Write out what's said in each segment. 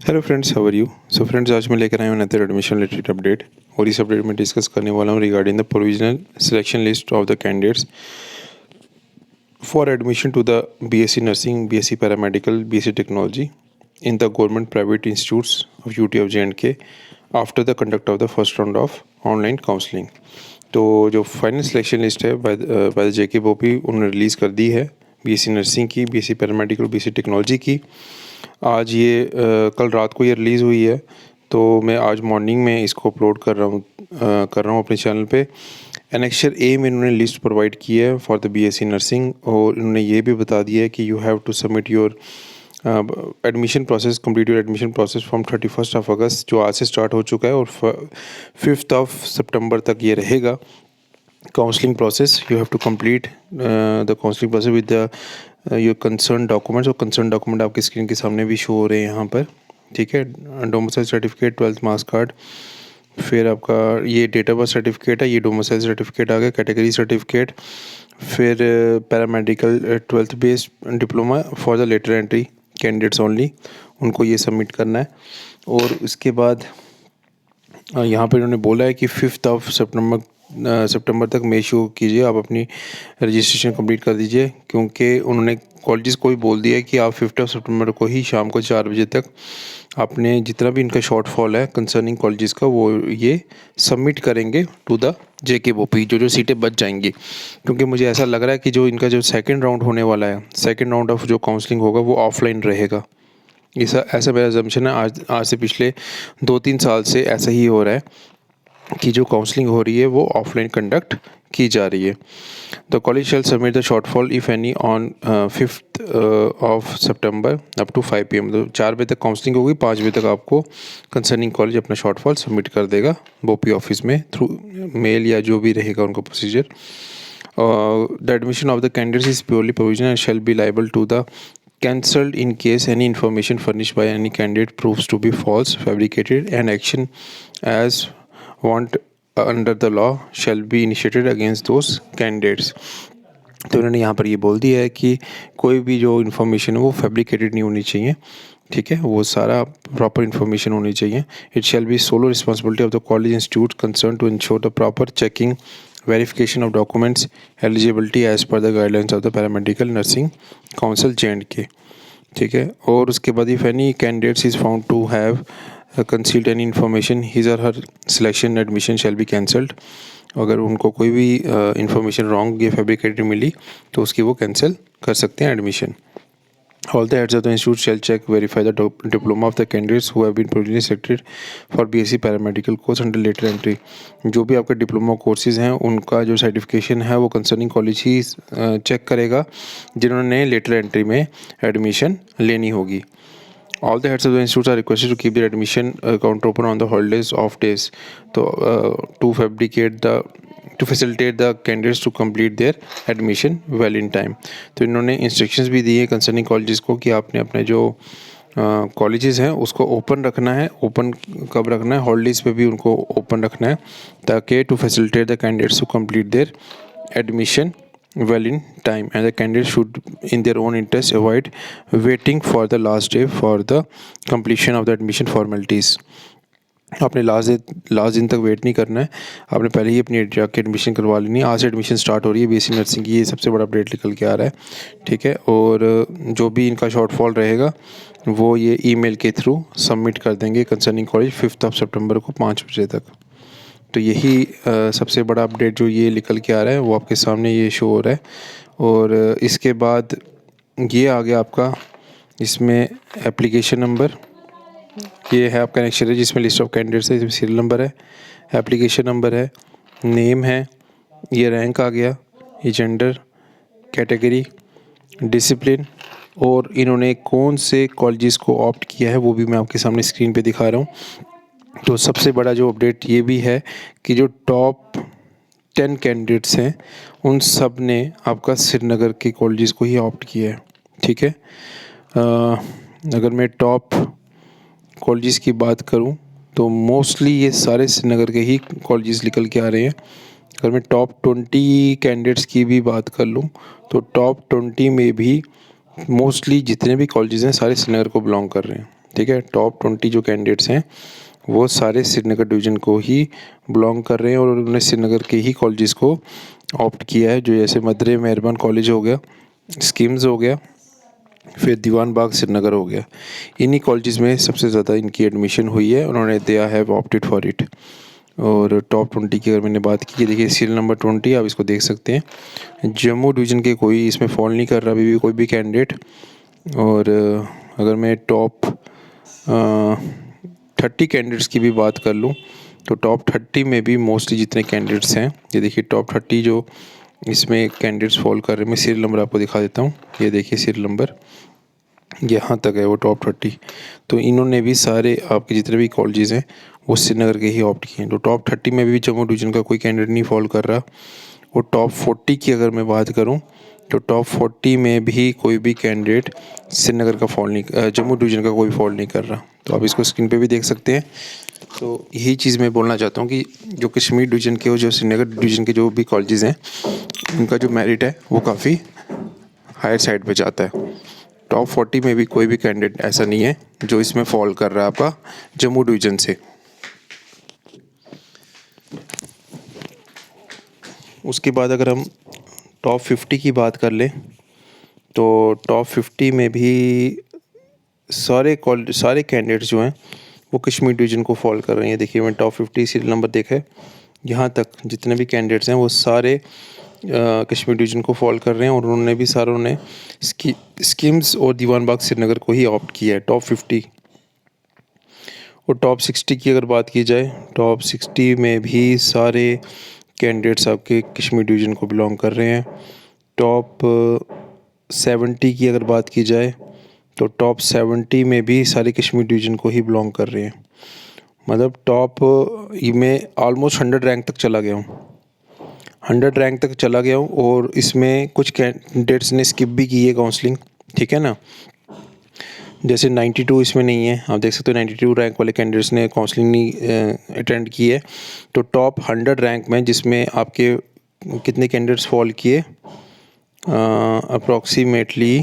Hello friends, how are you. So friends, आज मैं लेकर आया हूँ अनदर एडमिशन रिलेटेड अपडेट। और इस अपडेट में डिस्कस करने वाला हूँ regarding the provisional selection list of the candidates for admission to the BSc nursing, BSc paramedical, BSc technology in the government private institutes of UT of J and K after the conduct of the first round of online counselling. तो जो final selection list है by the JK BOPEE उन्होंने release कर दी है BSc nursing की, BSc paramedical, BSc technology की। आज ये कल रात को ये रिलीज़ हुई है, तो मैं आज मॉर्निंग में इसको अपलोड कर रहा हूँ अपने चैनल पे। एनेक्चर ए में इन्होंने लिस्ट प्रोवाइड की है फॉर द बीएससी नर्सिंग, और इन्होंने ये भी बता दिया है कि you have to submit your admission process, complete your admission process from 31 August, जो आज से स्टार्ट हो चुका है, और 5 सितंबर तक ये रहेगा counselling process. You have to complete the counselling process with the your concern documents. और कंसर्न डॉक्यूमेंट आपकी स्क्रीन के सामने भी शो हो रहे हैं यहाँ पर, ठीक है। Domicile certificate, 12th marks card, फिर आपका ये डेट ऑफ बर्थ सर्टिफिकेट है, ये डोमिसाइल सर्टिफिकेट आ गया, कैटेगरी सर्टिफिकेट, फिर paramedical 12th based diploma for the latter entry candidates only, उनको ये सबमिट करना है। और उसके बाद यहाँ पर इन्होंने बोला है कि 5 सितंबर तक मेक श्योर कीजिए आप अपनी रजिस्ट्रेशन कंप्लीट कर दीजिए, क्योंकि उन्होंने कॉलेजेस को भी बोल दिया है कि आप 5 सितंबर को ही शाम को 4 बजे तक आपने जितना भी इनका शॉर्टफॉल है कंसर्निंग कॉलेजेस का वो ये सबमिट करेंगे टू द जेके बोपी, जो सीटें बच जाएंगी। क्योंकि मुझे ऐसा लग रहा है कि जो इनका जो सेकेंड राउंड होने वाला है, सेकेंड राउंड ऑफ जो काउंसलिंग होगा वो ऑफलाइन रहेगा। ऐसा मेरा अजम्पशन है। आज से पिछले 2-3 साल से ऐसा ही हो रहा है कि जो काउंसलिंग हो रही है वो ऑफलाइन कंडक्ट की जा रही है। The college shall submit the shortfall if any on 5th of September up to 5 PM। तो 4 बजे तक काउंसलिंग होगी, 5 बजे तक आपको कंसर्निंग कॉलेज अपना शॉर्टफॉल सबमिट कर देगा बोपी ऑफिस में थ्रू मेल या जो भी रहेगा उनका procedure. The admission of the candidates is purely provisional and shall be liable to the cancelled in case any information furnished by any candidate proves to be false, fabricated, and action as want under the law shall be initiated against those candidates। तो उन्होंने यहाँ पर ये बोल दिया है कि कोई भी जो इन्फॉर्मेशन है वो फैब्रिकेटेड नहीं होनी चाहिए, ठीक है, वो सारा प्रॉपर इन्फॉर्मेशन होनी चाहिए। It shall be solo responsibility of the college institute concern to ensure the proper checking verification of documents eligibility as per the guidelines of the paramedical nursing council J and K, ठीक है। और उसके बाद if any candidates is found to have concealed any information his or her selection admission shall be cancelled. अगर उनको कोई भी information wrong या फैब्रिकेटेड मिली तो उसकी वो कैंसिल कर सकते हैं admission. All the heads of the institute shall check, verify the diploma of the candidates who have been provisionally selected for BSc paramedical course under later entry। जो भी आपके डिप्लोमा कोर्सेज हैं उनका जो सर्टिफिकेशन है वो कंसर्निंग कॉलेज ही check करेगा जिन्होंने लेटर एंट्री में एडमिशन लेनी होगी। All the heads of the institutes are requested to keep their admission counter open on the holidays off days, तो to facilitate the candidates to complete their admission well in time। तो इन्होंने instructions भी दिए concerning colleges को कि आपने अपने जो कॉलेजेस हैं उसको ओपन रखना है। ओपन कब रखना है? हॉलीडेज़ पे भी उनको ओपन रखना है, ताकि to facilitate the candidates to complete their admission well in time, and the candidates should in their own interest avoid waiting for the last day for the completion of the admission formalities। आपने last दिन तक wait नहीं करना है, आपने पहले ही अपनी जाके एडमिशन करवा लेनी है। आज से एडमिशन स्टार्ट हो रही है बीएससी नर्सिंग की, ये सबसे बड़ा अपडेट निकल के आ रहा है, ठीक है। और जो भी इनका शॉर्टफॉल रहेगा वो ये ईमेल के थ्रू सबमिट कर देंगे कंसर्निंग कॉलेज 5 सितंबर को 5 बजे तक। तो यही सबसे बड़ा अपडेट जो ये निकल के आ रहा है वो आपके सामने ये शो हो रहा है। और इसके बाद ये आ गया आपका इसमें एप्लीकेशन नंबर, ये है आपका नेक्स्ट है जिसमें लिस्ट ऑफ कैंडिडेट्स है, इसमें सीरियल नंबर है, एप्लीकेशन नंबर है, नेम है, ये रैंक आ गया, ये जेंडर, कैटेगरी, डिसिप्लिन, और इन्होंने कौन से कॉलेजेस को ऑप्ट किया है वो भी मैं आपके सामने स्क्रीन पे दिखा रहा हूँ। तो सबसे बड़ा जो अपडेट ये भी है कि जो टॉप 10 कैंडिडेट्स हैं उन सब ने आपका श्रीनगर के कॉलेजेस को ही ऑप्ट किया है, ठीक है। अगर मैं टॉप कॉलेजेस की बात करूं तो मोस्टली ये सारे श्रीनगर के ही कॉलेजेस निकल के आ रहे हैं। अगर मैं टॉप 20 कैंडिडेट्स की भी बात कर लूं तो टॉप 20 में भी मोस्टली जितने भी कॉलेजेस हैं सारे श्रीनगर को बिलोंग कर रहे हैं, ठीक है। टॉप 20 जो कैंडिडेट्स हैं वो सारे श्रीनगर डिवीज़न को ही बिलोंग कर रहे हैं और उन्होंने श्रीनगर के ही कॉलेजेस को ऑप्ट किया है, जो जैसे मदरे मेहरबान कॉलेज हो गया, स्कीम्स हो गया, फिर दीवान बाग श्रीनगर हो गया। इन्हीं कॉलेजेस में सबसे ज़्यादा इनकी एडमिशन हुई है, उन्होंने दिया है ऑप्टेड फॉर इट। और टॉप 20 की अगर मैंने बात की, देखिए सीरियल नंबर 20 आप इसको देख सकते हैं। जम्मू डिवीज़न के कोई इसमें फॉल नहीं कर रहा अभी भी कोई भी कैंडिडेट। और अगर मैं टॉप 30 कैंडिडेट्स की भी बात कर लूँ तो टॉप 30 में भी मोस्टली जितने कैंडिडेट्स हैं, ये देखिए टॉप 30 जो इसमें कैंडिडेट्स फॉल कर रहे हैं, मैं सीरियल नंबर आपको दिखा देता हूँ। ये देखिए सीरियल नंबर यहाँ तक है वो टॉप 30। तो इन्होंने भी सारे आपके जितने भी कॉलेजेस हैं वो श्रीनगर के ही ऑप्ट किए हैं। तो टॉप 30 में भी जम्मू डिवीज़न का कोई कैंडिडेट नहीं फॉल कर रहा। और टॉप 40 की अगर मैं बात करूँ तो टॉप 40 में भी कोई भी कैंडिडेट श्रीनगर का फॉल नहीं, जम्मू डिवीज़न का कोई फॉल नहीं कर रहा। तो आप इसको स्क्रीन पे भी देख सकते हैं। तो यही चीज़ मैं बोलना चाहता हूँ कि जो कश्मीर डिवीज़न के और जो श्रीनगर डिवीज़न के जो भी कॉलेजेस हैं उनका जो मेरिट है वो काफ़ी हायर साइड पे जाता है। टॉप 40 में भी कोई भी कैंडिडेट ऐसा नहीं है जो इसमें फॉल कर रहा है आपका जम्मू डिवीज़न से। उसके बाद अगर हम टॉप 50 की बात कर लें तो टॉप 50 में भी सारे कैंडिडेट्स जो हैं वो कश्मीर डिवीज़न को फॉल कर रहे हैं। देखिए मैं टॉप 50 सीरियल नंबर देखा है, यहाँ तक जितने भी कैंडिडेट्स हैं वो सारे कश्मीर डिवीज़न को फॉल कर रहे हैं और उन्होंने भी सारों ने स्कीम्स और दीवान बाग श्रीनगर को ही ऑप्ट किया है टॉप 50। और टॉप 60 की अगर बात की जाए, टॉप 60 में भी सारे कैंडिडेट्स आपके कश्मीर डिवीज़न को बिलोंग कर रहे हैं। टॉप 70 की अगर बात की जाए तो टॉप 70 में भी सारे कश्मीर डिवीज़न को ही बिलोंग कर रहे हैं। मतलब टॉप में ऑलमोस्ट 100 रैंक तक चला गया हूँ, 100 रैंक तक चला गया हूँ। और इसमें कुछ कैंडिडेट्स ने स्किप भी की है काउंसलिंग, ठीक है ना। जैसे 92 इसमें नहीं है, आप देख सकते हो 92 रैंक वाले कैंडिडेट्स ने काउंसलिंग नहीं अटेंड की है। तो टॉप 100 रैंक में जिसमें आपके कितने कैंडिडेट्स फॉल किए, अप्रॉक्सीमेटली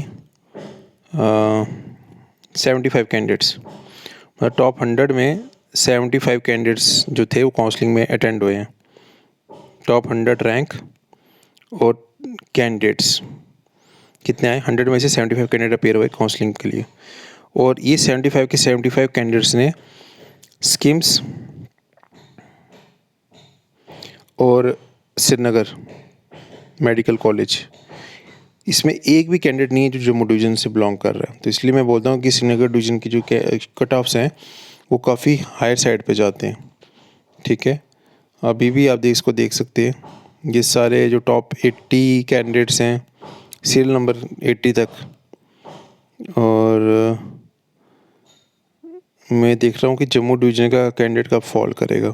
75 कैंडिडेट्स। मतलब टॉप 100 में 75 कैंडिडेट्स जो थे वो काउंसलिंग में अटेंड हुए हैं। टॉप 100 रैंक और कैंडिडेट्स कितने आए, 100 में से 75 कैंडिडेट अपेयर हुए काउंसलिंग के लिए। और ये 75 के 75 कैंडिडेट्स ने स्कीम्स और श्रीनगर मेडिकल कॉलेज, इसमें एक भी कैंडिडेट नहीं है जो जम्मू डिवीज़न से बिलोंग कर रहा है। तो इसलिए मैं बोलता हूँ कि श्रीनगर डिवीज़न की जो कट ऑफ्स हैं वो काफ़ी हायर साइड पे जाते हैं, ठीक है। अभी भी आप इसको देख सकते हैं, ये सारे जो टॉप 80 कैंडिडेट्स हैं सीरियल नंबर 80 तक। और मैं देख रहा हूँ कि जम्मू डिवीज़न का कैंडिडेट कब फॉल करेगा,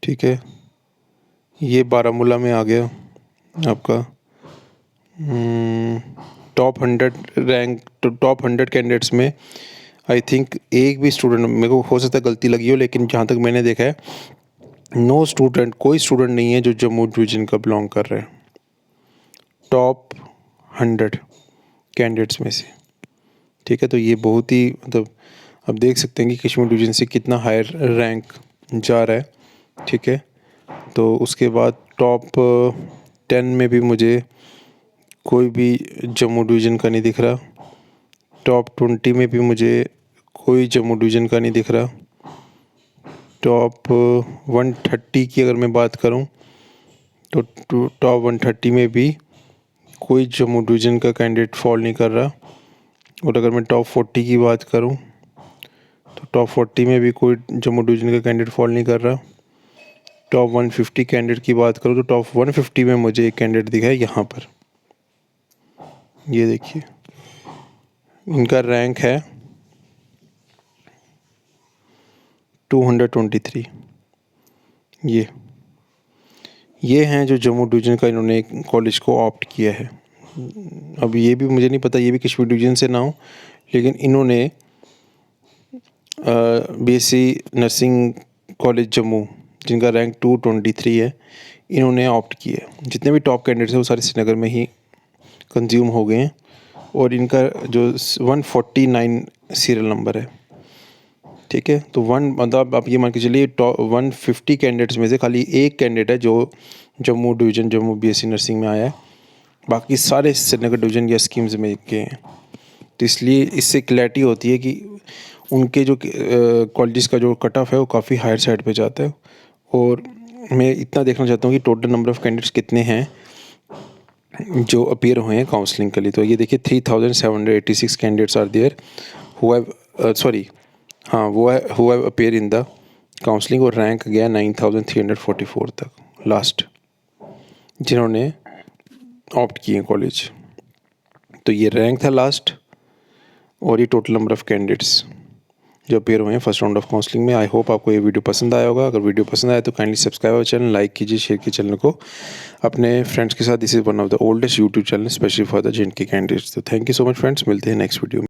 ठीक है। ये बारामूला में आ गया आपका टॉप 100 रैंक, टॉप 100 कैंडिडेट्स में आई थिंक एक भी स्टूडेंट, मेरे को हो सकता है गलती लगी हो, लेकिन जहाँ तक मैंने देखा है नो स्टूडेंट, कोई स्टूडेंट नहीं है जो जम्मू डिवीज़न का बिलोंग कर रहे हैं टॉप 100 कैंडिडेट्स में से, ठीक है। तो ये बहुत ही मतलब आप देख सकते हैं कि कश्मीर डिवीज़न से कितना हायर रैंक जा रहा है, ठीक है। तो उसके बाद टॉप 10 में भी मुझे कोई भी जम्मू डिवीज़न का नहीं दिख रहा। टॉप 20 में भी मुझे कोई जम्मू डिवीज़न का नहीं दिख रहा। टॉप 130 की अगर मैं बात करूं तो टॉप 130 में भी कोई जम्मू डिवीज़न का कैंडिडेट फॉल नहीं कर रहा। और अगर मैं टॉप 40 की बात करूं तो टॉप 40 में भी कोई जम्मू डिवीज़न का कैंडिडेट फॉल नहीं कर रहा। टॉप 150 कैंडिडेट की बात करूं तो टॉप 150 में मुझे एक कैंडिडेट दिखा है यहाँ पर, ये देखिए इनका रैंक है 223। ये हैं जो जम्मू डिवीज़न का इन्होंने कॉलेज को ऑप्ट किया है। अब ये भी मुझे नहीं पता ये भी कश्मीर डिवीज़न से ना हो, लेकिन इन्होंने बीएससी नर्सिंग कॉलेज जम्मू जिनका रैंक 223 है, इन्होंने ऑप्ट किया है। जितने भी टॉप कैंडिडेट्स हैं वो सारे श्रीनगर में ही कंज्यूम हो गए हैं। और इनका जो 149 सीरियल नंबर है, ठीक है। तो मतलब आप ये मान के चलिए 150 कैंडिडेट्स में से खाली एक कैंडिडेट है जो Jammu division, Jammu BSc nursing में आया है, बाकी सारे श्रीनगर डिवीज़न या स्कीम्स में के हैं। तो इसलिए इससे क्लैरिटी होती है कि उनके जो कॉलेजेस का जो कट ऑफ है वो काफ़ी हायर साइड पे जाता है। और मैं इतना देखना चाहता हूँ कि टोटल नंबर ऑफ़ कैंडिडेट्स कितने हैं जो अपीयर हुए हैं काउंसलिंग के लिए। तो ये देखिए 3786 candidates are there who have appear in the counselling, और रैंक गया 9344 तक लास्ट, जिन्होंने ऑप्ट किए कॉलेज। तो ये रैंक था लास्ट, और ये टोटल नंबर ऑफ़ कैंडिडेट्स जो अपीयर हुए हैं फर्स्ट राउंड ऑफ काउंसलिंग में। आई होप आपको ये वीडियो पसंद आया होगा। अगर वीडियो पसंद आया तो kindly subscribe our channel, like कीजिए, शेयर कीजिए चैनल को अपने फ्रेंड्स के साथ। This is one of the oldest YouTube channel specially for the JNK candidates. तो thank you so much friends, मिलते हैं नेक्स्ट वीडियो में।